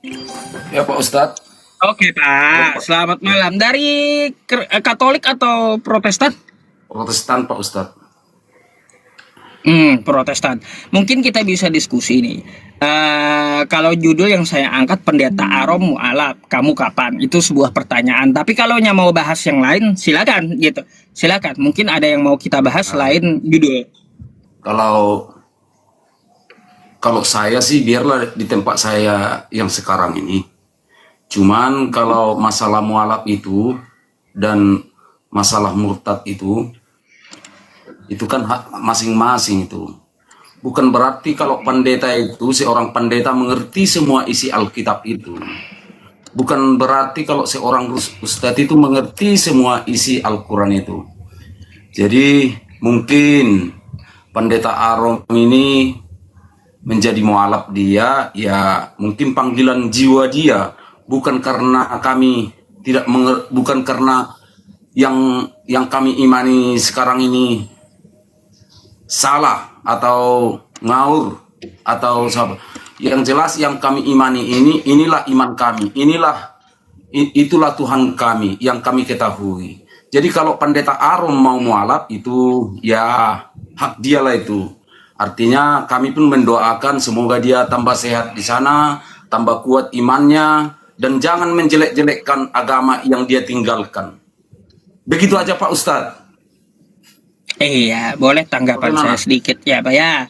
Ya Pak Ustadz. Oke Ya, Pak, Pak. selamat Ya, malam. Dari Katolik atau Protestan? Protestan Pak Ustadz. Protestan. Mungkin kita bisa diskusi nih. Kalau judul yang saya angkat pendeta Arom mualaf, kamu kapan? Itu sebuah pertanyaan. Tapi kalau mau bahas yang lain, silakan gitu. Silakan. Mungkin ada yang mau kita bahas Nah, selain judul. kalau kalau saya sih biarlah di tempat saya yang sekarang ini. Cuman kalau masalah mualaf itu dan masalah murtad itu kan hak masing-masing itu. Bukan berarti kalau pendeta itu, seorang pendeta mengerti semua isi Alkitab itu. Bukan berarti kalau seorang ustadz itu mengerti semua isi Al-Quran itu. Jadi mungkin pendeta Arom ini menjadi mualaf dia, ya mungkin panggilan jiwa dia, bukan karena kami bukan karena yang kami imani sekarang ini salah atau ngaur atau sahabat. Yang jelas yang kami imani inilah iman kami, itulah Tuhan kami yang kami ketahui. Jadi kalau pendeta Arom mau mualaf itu ya hak dialah itu. Artinya kami pun mendoakan semoga dia tambah sehat di sana, tambah kuat imannya, dan jangan menjelek-jelekkan agama yang dia tinggalkan. Begitu aja Pak Ustadz. Iya, boleh tanggapan saya Bagaimana? sedikit ya Pak ya.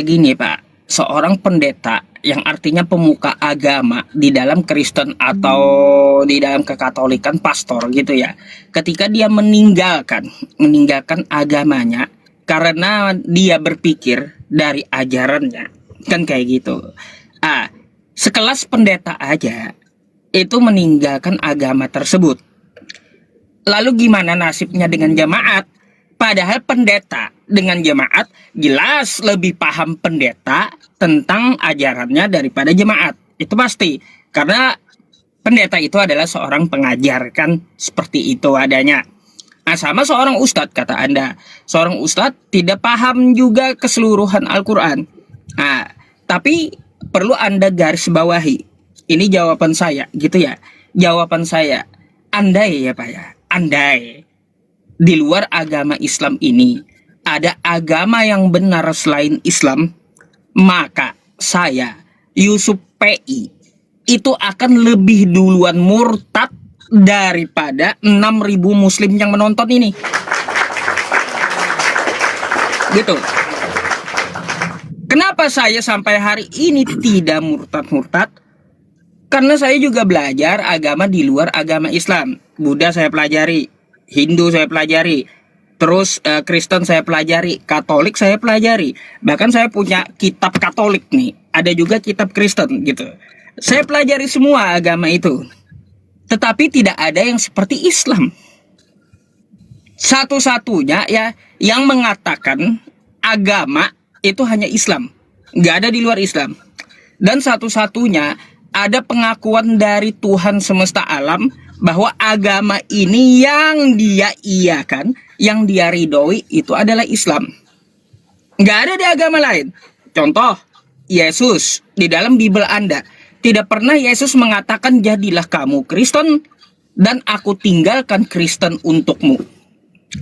Gini Pak, seorang pendeta yang artinya pemuka agama di dalam Kristen atau di dalam kekatolikan, pastor gitu ya. Ketika dia meninggalkan agamanya karena dia berpikir dari ajarannya, kan kayak gitu. Ah, Sekelas pendeta aja itu meninggalkan agama tersebut. Lalu gimana nasibnya dengan jemaat? Padahal pendeta dengan jemaat jelas lebih paham pendeta tentang ajarannya daripada jemaat. Itu pasti. Karena pendeta itu adalah seorang pengajar, kan seperti itu adanya. Nah, sama seorang ustadz kata Anda. Seorang ustadz tidak paham juga keseluruhan Al-Quran. Nah, tapi perlu Anda garis bawahi. Ini jawaban saya, gitu ya. Jawaban saya, andai ya Pak ya, andai di luar agama Islam ini ada agama yang benar selain Islam, maka saya, Yusuf PI, itu akan lebih duluan murtad daripada 6.000 muslim yang menonton ini. Gitu. Kenapa saya sampai hari ini tidak murtad-murtad? Karena saya juga belajar agama di luar agama Islam. Buddha saya pelajari, Hindu saya pelajari, terus Kristen saya pelajari, Katolik saya pelajari. Bahkan saya punya kitab Katolik nih, ada juga kitab Kristen gitu. Saya pelajari semua agama itu. Tetapi tidak ada yang seperti Islam. Satu-satunya ya yang mengatakan agama itu hanya Islam. Nggak ada di luar Islam. Dan satu-satunya ada pengakuan dari Tuhan semesta alam bahwa agama ini yang dia iakan, yang dia ridhoi itu adalah Islam. Nggak ada di agama lain. Contoh, Yesus di dalam Bible Anda. Tidak pernah Yesus mengatakan jadilah kamu Kristen dan aku tinggalkan Kristen untukmu.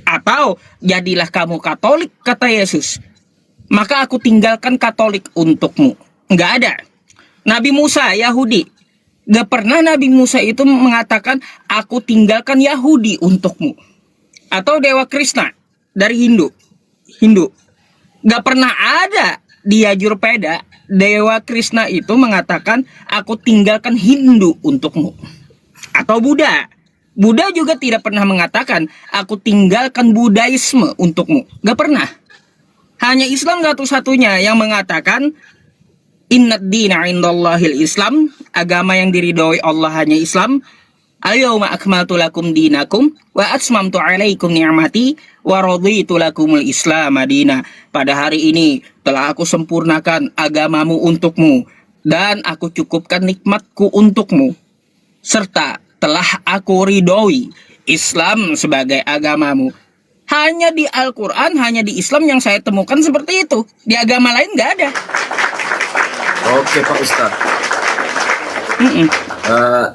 Atau jadilah kamu Katolik kata Yesus, maka aku tinggalkan Katolik untukmu. Nggak ada. Nabi Musa Yahudi, gak pernah Nabi Musa itu mengatakan aku tinggalkan Yahudi untukmu. Atau Dewa Krishna dari Hindu, gak pernah ada di Yajurveda Dewa Krishna itu mengatakan aku tinggalkan Hindu untukmu. Atau Buddha juga tidak pernah mengatakan aku tinggalkan Budaisme untukmu. Gak pernah. Hanya Islam satu-satunya yang mengatakan Inna dina indallahil Islam, agama yang diridhoi Allah hanya Islam. Al-yawma akmaltu lakum dinakum wa atmamtu alaikum ni'mati wa raditu lakumul Islam madina. Pada hari ini telah aku sempurnakan agamamu untukmu dan aku cukupkan nikmatku untukmu, serta telah aku ridhoi Islam sebagai agamamu. Hanya di Al-Quran, hanya di Islam yang saya temukan seperti itu. Di agama lain nggak ada. Oke Pak Ustadz. Mm-mm.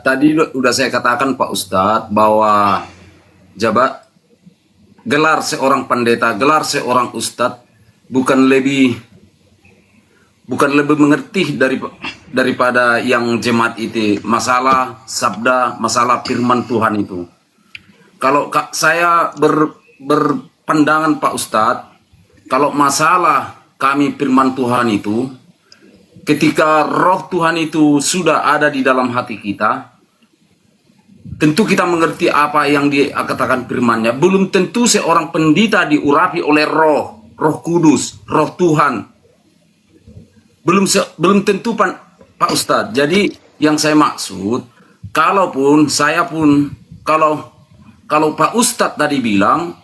Tadi udah saya katakan Pak Ustadz bahwa jabat gelar seorang pendeta, gelar seorang ustadz bukan lebih mengerti daripada yang jemaat itu, masalah sabda, masalah firman Tuhan itu. Kalau saya berpandangan Pak Ustadz, kalau masalah kami firman Tuhan itu, ketika roh Tuhan itu sudah ada di dalam hati kita, tentu kita mengerti apa yang dikatakan firman-Nya. Belum tentu seorang pendeta diurapi oleh roh kudus, roh Tuhan. Belum tentu Pak Ustadz. Jadi yang saya maksud, kalaupun saya pun, kalau Pak Ustadz tadi bilang,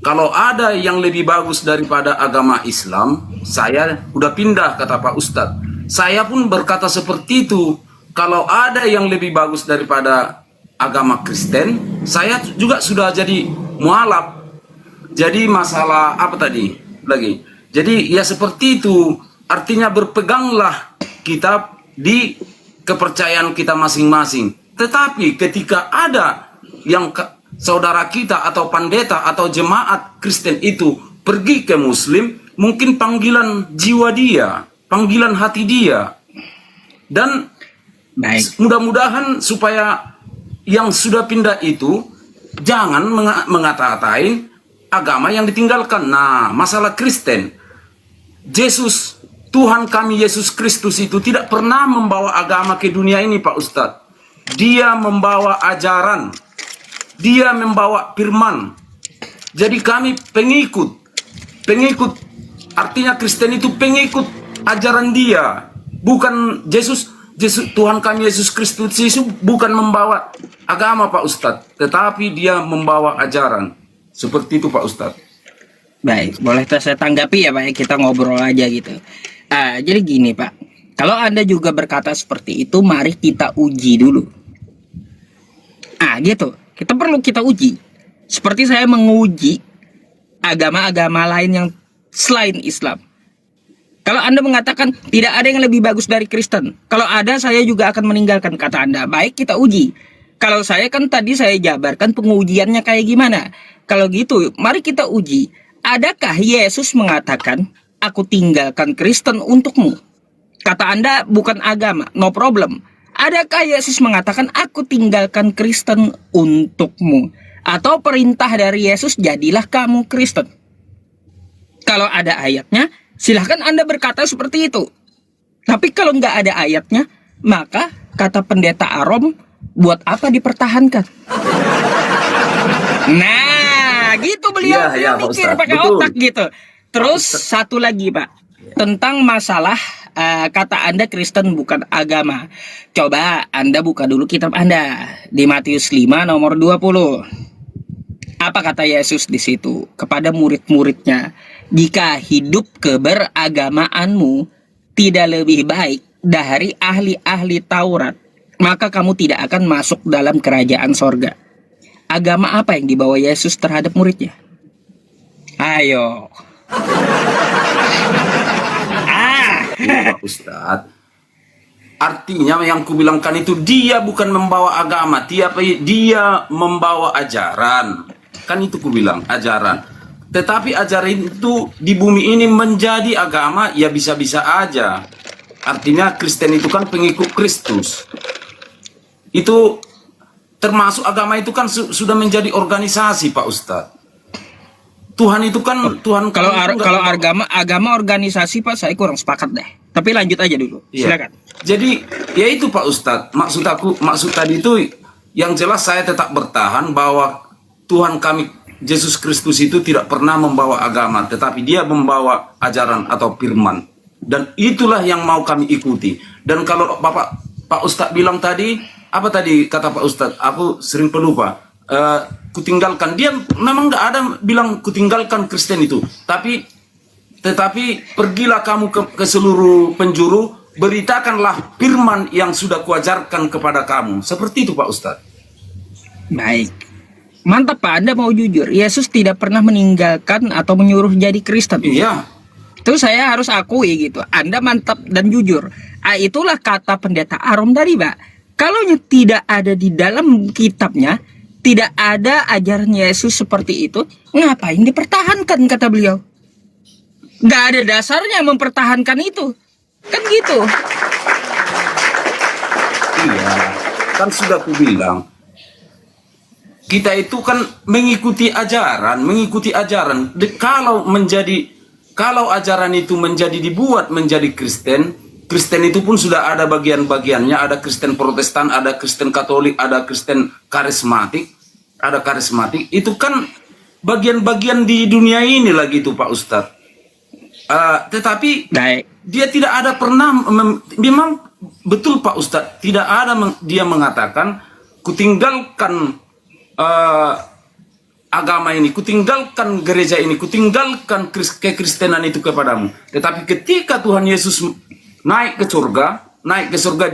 kalau ada yang lebih bagus daripada agama Islam, saya udah pindah, kata Pak Ustadz. Saya pun berkata seperti itu. Kalau ada yang lebih bagus daripada agama Kristen, saya juga sudah jadi mualaf. Jadi masalah apa tadi lagi? Jadi ya seperti itu. Artinya berpeganglah kita di kepercayaan kita masing-masing. Tetapi ketika ada yang saudara kita atau pendeta atau jemaat Kristen itu pergi ke Muslim, mungkin panggilan jiwa dia, panggilan hati dia. Dan Baik. mudah-mudahan supaya yang sudah pindah itu jangan mengata-ngatain agama yang ditinggalkan. Nah, masalah Kristen, Yesus, Tuhan kami Yesus Kristus itu tidak pernah membawa agama ke dunia ini, Pak Ustadz. Dia membawa ajaran, dia membawa firman. Jadi kami pengikut. Artinya Kristen itu pengikut ajaran dia. Bukan Yesus, Tuhan kami Yesus Kristus itu bukan membawa agama, Pak Ustadz. Tetapi dia membawa ajaran. Seperti itu, Pak Ustadz. Baik, boleh saya tanggapi ya Pak ya, kita ngobrol aja gitu. Jadi gini Pak, kalau Anda juga berkata seperti itu, mari kita uji dulu. Gitu, kita uji. Seperti saya menguji agama-agama lain yang selain Islam. Kalau Anda mengatakan tidak ada yang lebih bagus dari Kristen, kalau ada saya juga akan meninggalkan, kata Anda. Baik, kita uji. Kalau saya kan tadi saya jabarkan pengujiannya kayak gimana. Kalau gitu, mari kita uji. Adakah Yesus mengatakan, aku tinggalkan Kristen untukmu? Kata Anda bukan agama, no problem. Adakah Yesus mengatakan, aku tinggalkan Kristen untukmu? Atau perintah dari Yesus, jadilah kamu Kristen? Kalau ada ayatnya, silahkan Anda berkata seperti itu. Tapi kalau nggak ada ayatnya, maka kata pendeta Arom, buat apa dipertahankan? Nah, gitu beliau mikir pakai otak gitu. Terus satu lagi Pak, tentang masalah kata Anda Kristen bukan agama. Coba Anda buka dulu kitab Anda di Matius 5 nomor 20. Apa kata Yesus di situ kepada murid-muridnya? Jika hidup keberagamaanmu tidak lebih baik dari ahli-ahli Taurat, maka kamu tidak akan masuk dalam kerajaan sorga. Agama apa yang dibawa Yesus terhadap muridnya? Ayo. Pak Ustadz, artinya yang kubilangkan itu dia bukan membawa agama, dia membawa ajaran. Kan itu kubilang, ajaran. Tetapi ajaran itu di bumi ini menjadi agama, ya bisa-bisa aja. Artinya Kristen itu kan pengikut Kristus. Itu termasuk agama itu kan sudah menjadi organisasi, Pak Ustadz. Tuhan itu kan Tuhan. Kalau agama organisasi Pak, saya kurang sepakat deh. Tapi lanjut aja dulu. Silakan. Jadi ya itu Pak Ustadz. Maksud tadi itu yang jelas saya tetap bertahan bahwa Tuhan kami Yesus Kristus itu tidak pernah membawa agama, tetapi dia membawa ajaran atau firman. Dan itulah yang mau kami ikuti. Dan kalau Pak Ustadz bilang tadi, apa tadi kata Pak Ustadz? Aku sering pelupa. Kutinggalkan, dia memang nggak ada bilang kutinggalkan Kristen itu, tetapi pergilah kamu ke seluruh penjuru, beritakanlah firman yang sudah kuajarkan kepada kamu. Seperti itu Pak Ustadz. Baik, mantap Pak, Anda mau jujur, Yesus tidak pernah meninggalkan atau menyuruh jadi Kristen. Iya. Itu saya harus akui gitu, Anda mantap dan jujur. Itulah kata pendeta Arom tadi, Pak. Kalau tidak ada di dalam kitabnya, tidak ada ajaran Yesus seperti itu, ngapain dipertahankan, kata beliau. Nggak ada dasarnya mempertahankan itu. Kan gitu. Iya, kan sudah aku bilang. Kita itu kan mengikuti ajaran. Kalau ajaran itu dibuat menjadi Kristen, Kristen itu pun sudah ada bagian-bagiannya, ada Kristen Protestan, ada Kristen Katolik, ada Kristen karismatik, itu kan bagian-bagian di dunia ini lagi itu Pak Ustadz. Tetapi dia tidak ada pernah, memang betul Pak Ustadz, tidak ada dia mengatakan, kutinggalkan agama ini, kutinggalkan gereja ini, kutinggalkan kekristenan itu kepadamu. Tetapi ketika Tuhan Yesus naik ke surga,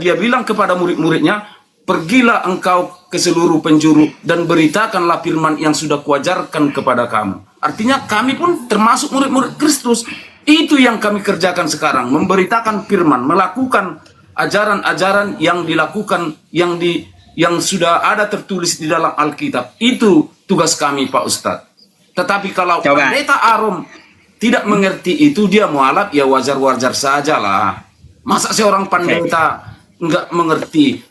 dia bilang kepada murid-muridnya, pergilah engkau ke seluruh penjuru dan beritakanlah firman yang sudah kuajarkan kepada kamu. Artinya kami pun termasuk murid-murid Kristus. Itu yang kami kerjakan sekarang, memberitakan firman, melakukan ajaran-ajaran yang dilakukan, yang sudah ada tertulis di dalam Alkitab. Itu tugas kami Pak Ustadz. Tetapi kalau pendeta Arom tidak mengerti itu, dia mualaf, ya wajar-wajar sajalah. Masa seorang pendeta nggak mengerti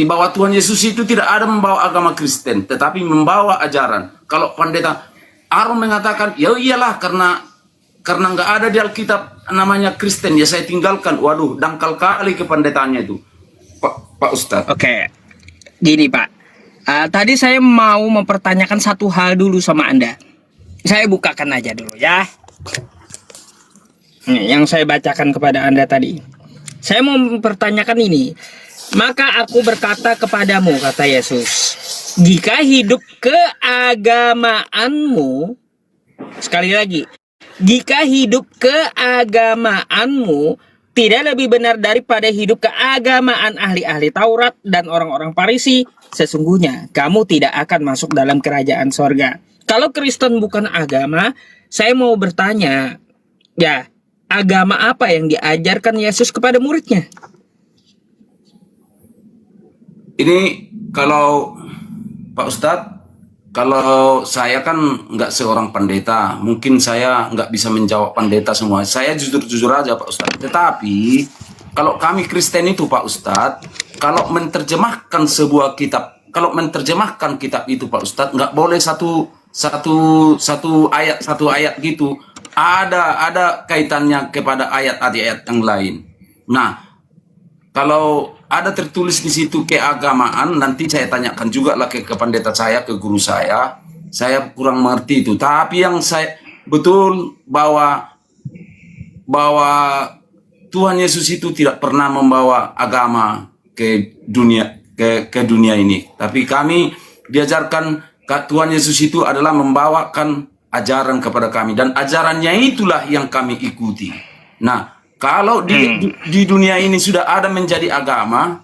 bahwa Tuhan Yesus itu tidak ada membawa agama Kristen, tetapi membawa ajaran. Kalau pendeta Arom mengatakan, ya iyalah karena nggak ada di Alkitab namanya Kristen, ya saya tinggalkan. Waduh, dangkal kali kependetaannya itu, Pak Ustadz. Oke, gini Pak. Tadi saya mau mempertanyakan satu hal dulu sama Anda. Saya bukakan aja dulu ya. Yang saya bacakan kepada Anda tadi. Saya mau mempertanyakan ini. Maka aku berkata kepadamu, kata Yesus, jika hidup keagamaanmu, sekali lagi, jika hidup keagamaanmu tidak lebih benar daripada hidup keagamaan ahli-ahli Taurat dan orang-orang Farisi, sesungguhnya kamu tidak akan masuk dalam kerajaan sorga. Kalau Kristen bukan agama, saya mau bertanya, ya, agama apa yang diajarkan Yesus kepada muridnya? Ini kalau Pak Ustadz, kalau saya kan nggak seorang pendeta, mungkin saya nggak bisa menjawab pendeta semua. Saya jujur-jujur aja Pak Ustadz. Tetapi kalau kami Kristen itu Pak Ustadz, kalau menerjemahkan sebuah kitab, kalau menerjemahkan kitab itu Pak Ustadz, nggak boleh satu ayat gitu. Ada kaitannya kepada ayat-ayat yang lain. Nah, kalau ada tertulis di situ keagamaan, nanti saya tanyakan juga lah ke pendeta saya, ke guru saya. Saya kurang mengerti itu. Tapi yang saya betul bahwa Tuhan Yesus itu tidak pernah membawa agama ke dunia ini. Tapi kami diajarkan Tuhan Yesus itu adalah membawakan ajaran kepada kami, dan ajarannya itulah yang kami ikuti. Nah, kalau di dunia ini sudah ada menjadi agama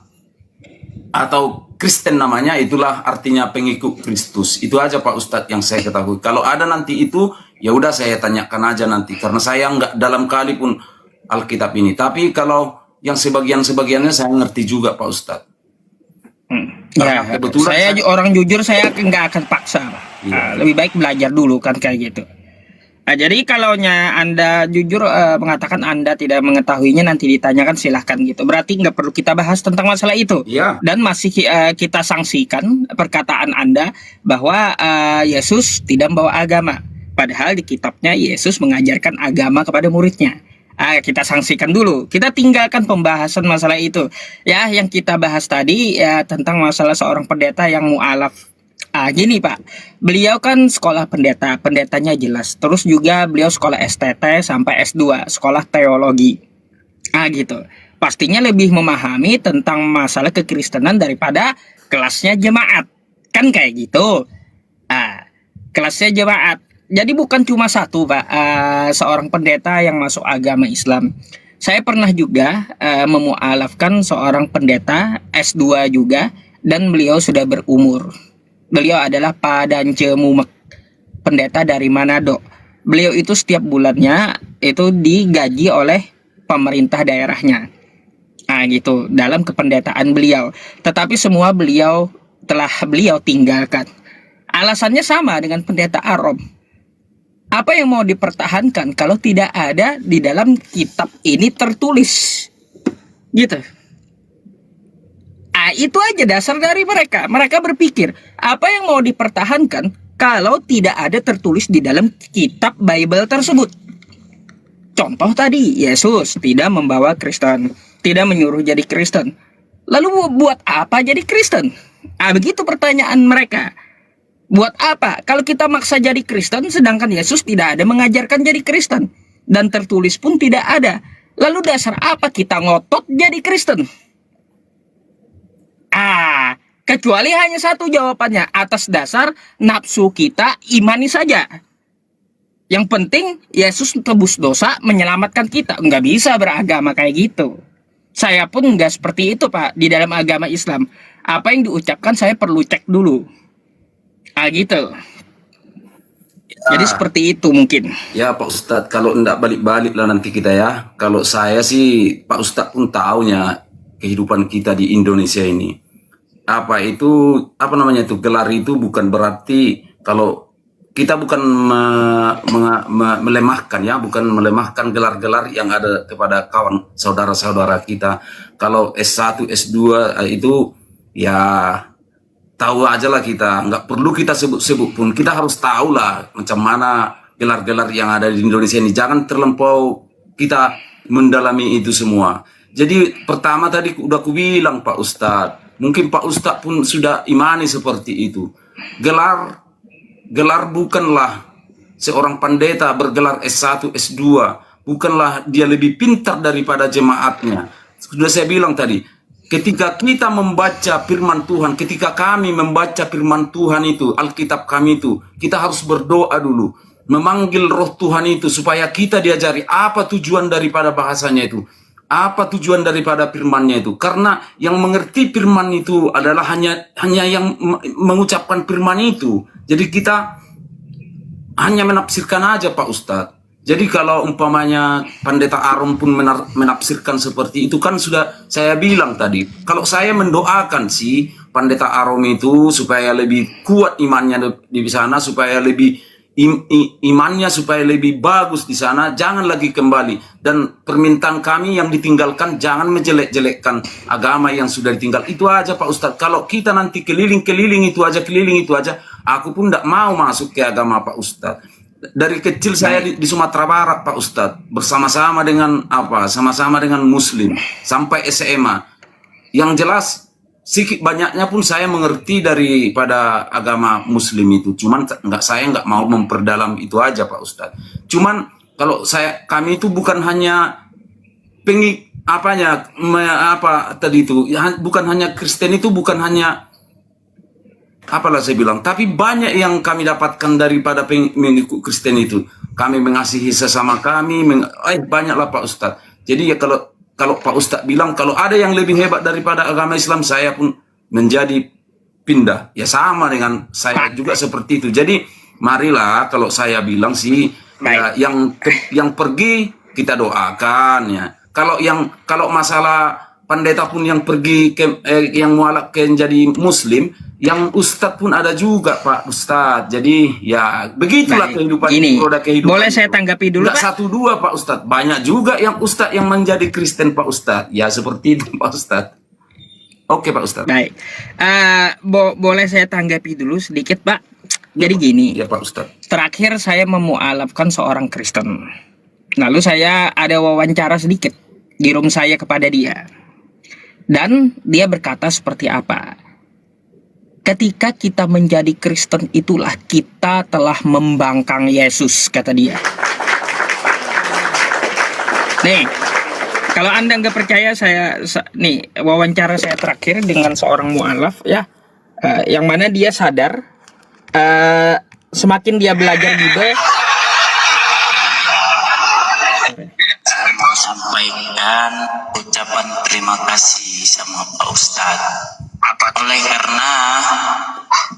atau Kristen namanya, itulah artinya pengikut Kristus. Itu aja Pak Ustadz yang saya ketahui. Kalau ada nanti itu, ya udah saya tanyakan aja nanti, karena saya nggak dalam kali pun Alkitab ini. Tapi kalau yang sebagiannya saya ngerti juga Pak Ustadz. Ya, kebetulan saya orang jujur, saya nggak akan paksa. Iya. Lebih baik belajar dulu kan kayak gitu. Jadi kalau Anda jujur mengatakan Anda tidak mengetahuinya, nanti ditanyakan silahkan gitu. Berarti nggak perlu kita bahas tentang masalah itu. Iya. Dan masih kita sanksikan perkataan Anda bahwa Yesus tidak membawa agama. Padahal di kitabnya Yesus mengajarkan agama kepada muridnya. Kita sanksikan dulu. Kita tinggalkan pembahasan masalah itu. Ya, yang kita bahas tadi ya tentang masalah seorang pendeta yang mu'alaf. Gini Pak, beliau kan sekolah pendeta, pendetanya jelas. Terus juga beliau sekolah STT sampai S2, sekolah teologi. Gitu. Pastinya lebih memahami tentang masalah kekristenan daripada kelasnya jemaat. Kan kayak gitu. Kelasnya jemaat. Jadi bukan cuma satu Pak, seorang pendeta yang masuk agama Islam. Saya pernah juga memualafkan seorang pendeta S2 juga, dan beliau sudah berumur. Beliau adalah Pak Dance Mumek, pendeta dari Manado. Beliau itu setiap bulannya itu digaji oleh pemerintah daerahnya. gitu dalam kependetaan beliau. Tetapi semua beliau tinggalkan. Alasannya sama dengan pendeta Arom. Apa yang mau dipertahankan kalau tidak ada di dalam kitab ini tertulis? Gitu. Itu aja dasar dari mereka. Mereka berpikir, apa yang mau dipertahankan kalau tidak ada tertulis di dalam kitab Bible tersebut? Contoh tadi, Yesus tidak membawa Kristen, tidak menyuruh jadi Kristen. Lalu buat apa jadi Kristen? Begitu pertanyaan mereka. Buat apa? Kalau kita maksa jadi Kristen, sedangkan Yesus tidak ada mengajarkan jadi Kristen. Dan tertulis pun tidak ada. Lalu dasar apa kita ngotot jadi Kristen? Kecuali hanya satu jawabannya, atas dasar nafsu kita imani saja. Yang penting Yesus tebus dosa, menyelamatkan kita. Nggak bisa beragama kayak gitu. Saya pun nggak seperti itu, Pak, di dalam agama Islam. Apa yang diucapkan saya perlu cek dulu. Gitu. Jadi seperti itu mungkin. Ya Pak Ustadz, kalau enggak balik-balik lah nanti kita ya. Kalau saya sih, Pak Ustadz pun taunya kehidupan kita di Indonesia ini. Apa namanya itu, gelar itu bukan berarti kalau kita bukan melemahkan ya, bukan melemahkan gelar-gelar yang ada kepada kawan saudara-saudara kita. Kalau S1, S2 itu ya tahu aja lah kita, nggak perlu kita sebut-sebut pun. Kita harus tahu lah macam mana gelar-gelar yang ada di Indonesia ini. Jangan terlampau kita mendalami itu semua. Jadi pertama tadi udah aku bilang Pak Ustadz, mungkin Pak Ustadz pun sudah imani seperti itu. Gelar bukanlah seorang pendeta bergelar S1, S2. Bukanlah dia lebih pintar daripada jemaatnya. Sudah saya bilang tadi, ketika kita membaca firman Tuhan, ketika kami membaca firman Tuhan itu, Alkitab kami itu, kita harus berdoa dulu. Memanggil roh Tuhan itu supaya kita diajari apa tujuan daripada bahasanya itu. Apa tujuan daripada firman-Nya itu? Karena yang mengerti firman itu adalah hanya yang mengucapkan firman itu. Jadi kita hanya menafsirkan aja Pak Ustadz. Jadi kalau umpamanya pendeta Arom pun menafsirkan seperti itu, kan sudah saya bilang tadi. Kalau saya mendoakan sih pendeta Arom itu supaya lebih kuat imannya di sana, supaya lebih imannya supaya lebih bagus di sana, jangan lagi kembali. Dan permintaan kami yang ditinggalkan, jangan menjelek-jelekkan agama yang sudah ditinggal. Itu aja Pak Ustadz. Kalau kita nanti keliling itu aja, aku pun tidak mau masuk ke agama Pak Ustadz. Dari kecil saya di Sumatera Barat Pak Ustadz, bersama-sama dengan sama-sama dengan Muslim sampai SMA. Yang jelas sedikit banyaknya pun saya mengerti daripada agama Muslim itu. Cuman saya nggak mau memperdalam itu aja Pak Ustadz. Cuman kalau kami itu bukan hanya bukan hanya Kristen itu, bukan hanya saya bilang, tapi banyak yang kami dapatkan daripada mengikut Kristen itu. Kami mengasihi sesama kami, banyaklah Pak Ustadz. Jadi ya kalau Pak Ustadz bilang kalau ada yang lebih hebat daripada agama Islam, saya pun menjadi pindah. Ya sama dengan saya juga seperti itu. Jadi marilah, kalau saya bilang sih ya, yang pergi kita doakan ya. Kalau masalah pendeta pun yang pergi yang mualaf jadi Muslim, yang Ustadz pun ada juga Pak Ustadz. Jadi ya begitulah kehidupan ini. Boleh saya tanggapi dulu Pak? Satu dua Pak Ustadz. Banyak juga yang Ustadz yang menjadi Kristen Pak Ustadz. Ya seperti itu Pak Ustadz. Oke Pak Ustadz. Baik. Boleh saya tanggapi dulu sedikit Pak? Jadi gini. Ya Pak Ustadz. Terakhir saya memualafkan seorang Kristen. Lalu saya ada wawancara sedikit di room saya kepada dia. Dan dia berkata seperti apa? Ketika kita menjadi Kristen, itulah kita telah membangkang Yesus, kata dia. Nih, kalau Anda nggak percaya, nih wawancara saya terakhir dengan seorang mualaf ya, yang mana dia sadar semakin dia belajar Bible. Saya mau sampaikan ucapan terima kasih sama Pak Ustadz. Oleh karena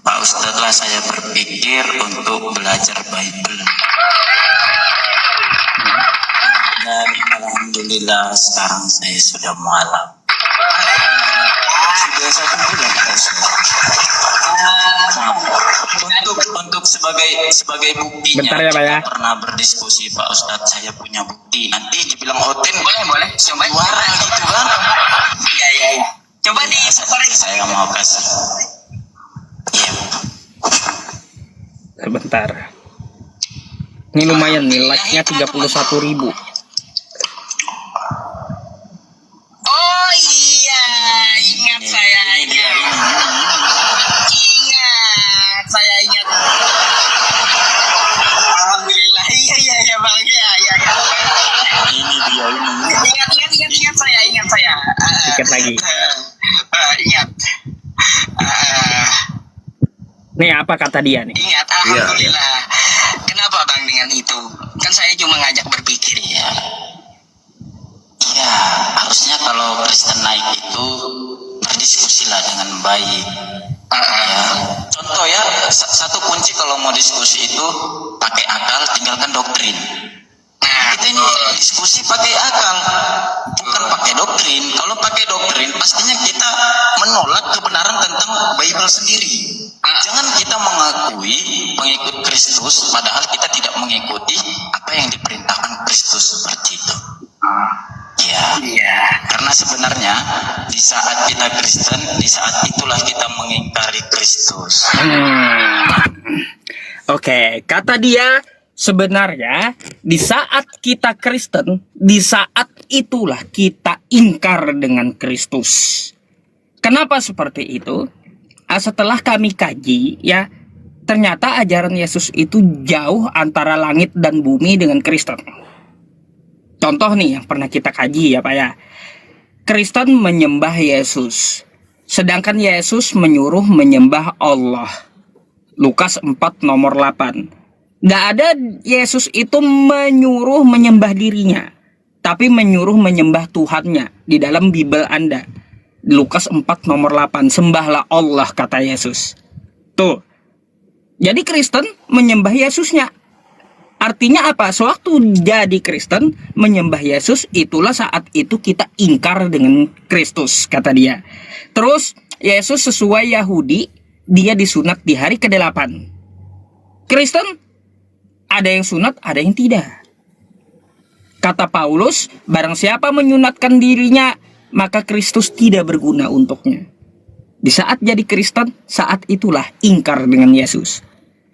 Pak Ustadz lah saya berpikir untuk belajar Bible. Dan alhamdulillah sekarang saya sudah mualaf. 1 bulan. Untuk sebagai buktinya, Bentar ya, Pak ya. kita pernah berdiskusi Pak Ustadz, saya punya bukti. Nanti dibilang Oten, boleh, coba suara gitu kan? Iya. Coba di saya mau kasih. Iya. Sebentar. Ini lumayan nih, like-nya 31.000. Oh iya, ingat saya ingat. Ingat, saya ingat. Alhamdulillah, iya bang, iya. Ini dia ini. Ingat saya. Dikit lagi. Ingat. Nih apa kata dia nih? Ingat, alhamdulillah. Kenapa bang dengan itu? Kan saya cuma ngajak berpikir ya. Iya, harusnya kalau Kristen naik itu berdiskusilah dengan baik. Ya. Contoh ya, satu kunci kalau mau diskusi itu pakai akal, tinggalkan doktrin. Kita ini diskusi pakai akal, bukan pakai doktrin. Kalau pakai doktrin, pastinya kita menolak kebenaran tentang Bible sendiri. Jangan kita mengakui pengikut Kristus, padahal kita tidak mengikuti apa yang diperintahkan Kristus seperti itu. Ya, karena sebenarnya di saat kita Kristen, di saat itulah kita mengingkari Kristus. Oke, kata dia sebenarnya di saat kita Kristen, di saat itulah kita ingkar dengan Kristus. Kenapa seperti itu? Setelah kami kaji ya, ternyata ajaran Yesus itu jauh antara langit dan bumi dengan Kristen. Contoh nih yang pernah kita kaji ya Pak ya. Kristen menyembah Yesus, sedangkan Yesus menyuruh menyembah Allah. Lukas 4 nomor 8. Gak ada Yesus itu menyuruh menyembah dirinya, tapi menyuruh menyembah Tuhannya di dalam Bible Anda. Lukas 4 nomor 8, sembahlah Allah kata Yesus. Tuh. Jadi Kristen menyembah Yesusnya. Artinya apa? Sewaktu jadi Kristen menyembah Yesus, itulah saat itu kita ingkar dengan Kristus kata dia. Terus Yesus sesuai Yahudi, dia disunat di hari ke-8. Kristen ada yang sunat, ada yang tidak. Kata Paulus, barang siapa menyunatkan dirinya, maka Kristus tidak berguna untuknya. Di saat jadi Kristen, saat itulah ingkar dengan Yesus.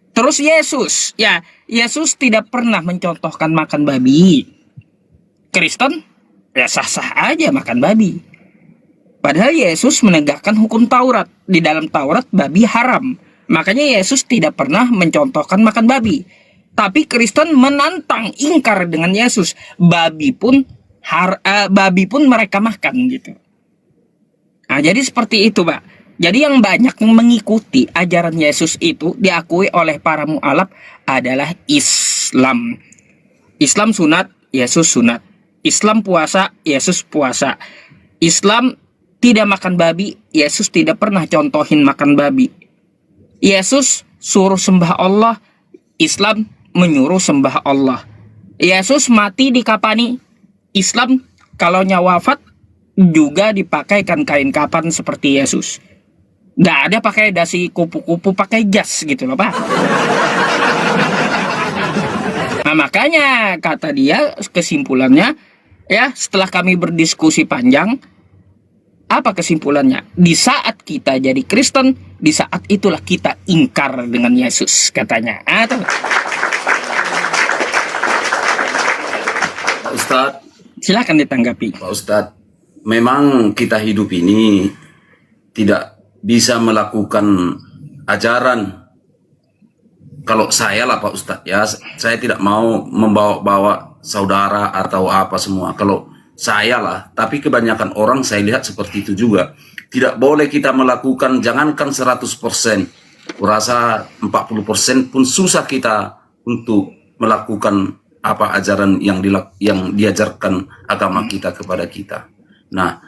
Terus Yesus tidak pernah mencontohkan makan babi. Kristen, ya sah-sah aja makan babi. Padahal Yesus menegakkan hukum Taurat. Di dalam Taurat babi haram. Makanya Yesus tidak pernah mencontohkan makan babi. Tapi Kristen menantang, ingkar dengan Yesus. Babi pun mereka makan gitu. Nah, jadi seperti itu, Pak. Jadi yang banyak mengikuti ajaran Yesus itu diakui oleh para mu'alaf adalah Islam. Islam sunat, Yesus sunat. Islam puasa, Yesus puasa. Islam tidak makan babi, Yesus tidak pernah contohin makan babi. Yesus suruh sembah Allah, Islam menyuruh sembah Allah. Yesus mati dikapani, Islam kalau nyawa wafat juga dipakaikan kain kapan seperti Yesus. Gak ada pakai dasi kupu-kupu, pakai jas gitu loh Pak. Nah makanya kata dia kesimpulannya ya, setelah kami berdiskusi panjang, apa kesimpulannya? Di saat kita jadi Kristen, di saat itulah kita ingkar dengan Yesus katanya. Pak Ustadz, Silakan ditanggapi. Pak Ustadz, memang kita hidup ini tidak bisa melakukan ajaran. Kalau saya lah Pak Ustadz ya, saya tidak mau membawa-bawa saudara atau apa semua. Kalau saya lah, tapi kebanyakan orang saya lihat seperti itu juga. Tidak boleh kita melakukan, jangankan 100%, kurasa 40% pun susah kita untuk melakukan apa ajaran yang diajarkan agama kita kepada kita. Nah,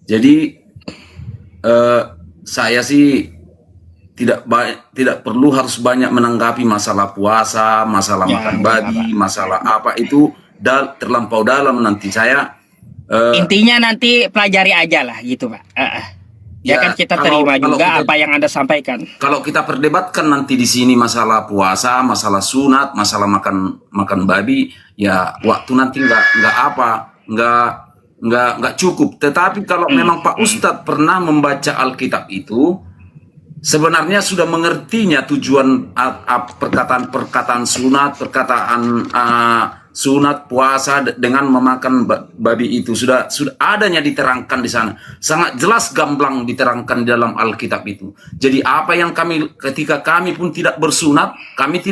jadi saya sih tidak perlu harus banyak menanggapi masalah puasa, masalah makan babi, masalah apa itu terlampau dalam. Nanti saya intinya nanti pelajari aja lah gitu Pak. Ya, kan kita terima juga kita, apa yang Anda sampaikan. kalau kita perdebatkan nanti di sini masalah puasa, masalah sunat, masalah makan babi, ya waktu nanti nggak cukup. Tetapi kalau memang Pak Ustadz pernah membaca Alkitab itu, sebenarnya sudah mengertinya tujuan perkataan sunat, sunat puasa dengan memakan babi itu sudah adanya diterangkan di sana, sangat jelas gamblang diterangkan di dalam Alkitab itu. Jadi apa yang ketika kami pun tidak bersunat, kami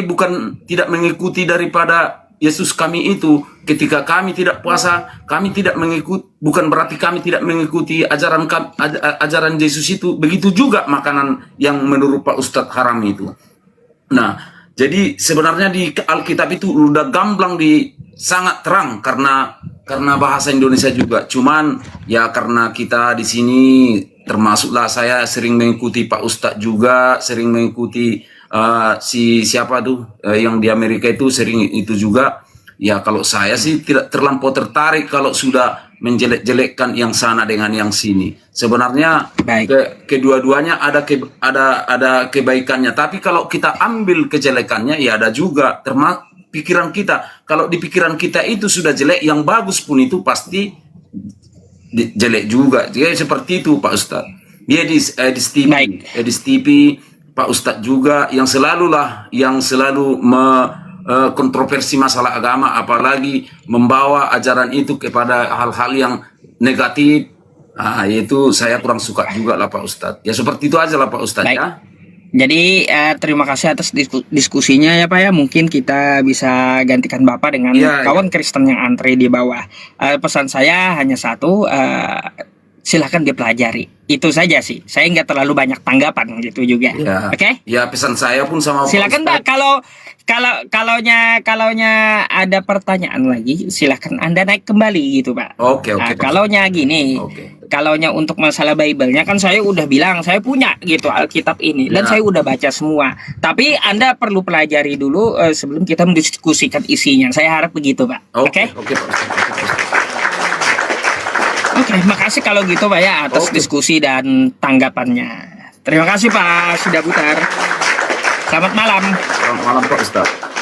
bukan tidak mengikuti daripada Yesus kami itu. Ketika kami tidak puasa, kami tidak mengikuti, bukan berarti kami tidak mengikuti ajaran Yesus itu. Begitu juga makanan yang menurut Pak Ustadz haram itu. Nah, jadi sebenarnya di Alkitab itu udah gamblang sangat terang karena bahasa Indonesia juga. Cuman ya karena kita di sini termasuklah saya sering mengikuti Pak Ustadz juga, sering mengikuti siapa tuh yang di Amerika itu sering itu juga. Ya kalau saya sih tidak terlampau tertarik kalau sudah menjelek-jelekkan yang sana dengan yang sini. Sebenarnya kedua-duanya ada kebaikannya. Tapi kalau kita ambil kejelekannya ya ada juga pikiran kita. Kalau di pikiran kita itu sudah jelek, yang bagus pun itu pasti jelek juga. Jadi seperti itu Pak Ustadz. Dia di TV Pak Ustadz juga yang selalu kontroversi masalah agama, apalagi membawa ajaran itu kepada hal-hal yang negatif. Itu saya kurang suka juga lah Pak Ustadz. Ya seperti itu aja lah Pak Ustadz. Baik. Ya. Jadi terima kasih atas diskusinya ya Pak ya. Mungkin kita bisa gantikan Bapak dengan kawan Kristen yang antre di bawah. Pesan saya hanya satu, silahkan dipelajari. Itu saja sih. Saya nggak terlalu banyak tanggapan gitu juga. Ya. Oke? Ya pesan saya pun sama silakan Pak. Kalaunya ada pertanyaan lagi, silahkan Anda naik kembali gitu Pak. Oke. Kalaunya gini, kalaunya untuk masalah Bible-nya kan saya udah bilang saya punya gitu Alkitab ini dan saya udah baca semua. Tapi Anda perlu pelajari dulu sebelum kita mendiskusikan isinya. Saya harap begitu Pak. Oke, Pak. Oke, makasih kalau gitu Pak ya atas diskusi dan tanggapannya. Terima kasih Pak sudah putar. Selamat malam. Selamat malam Pak Ustadz.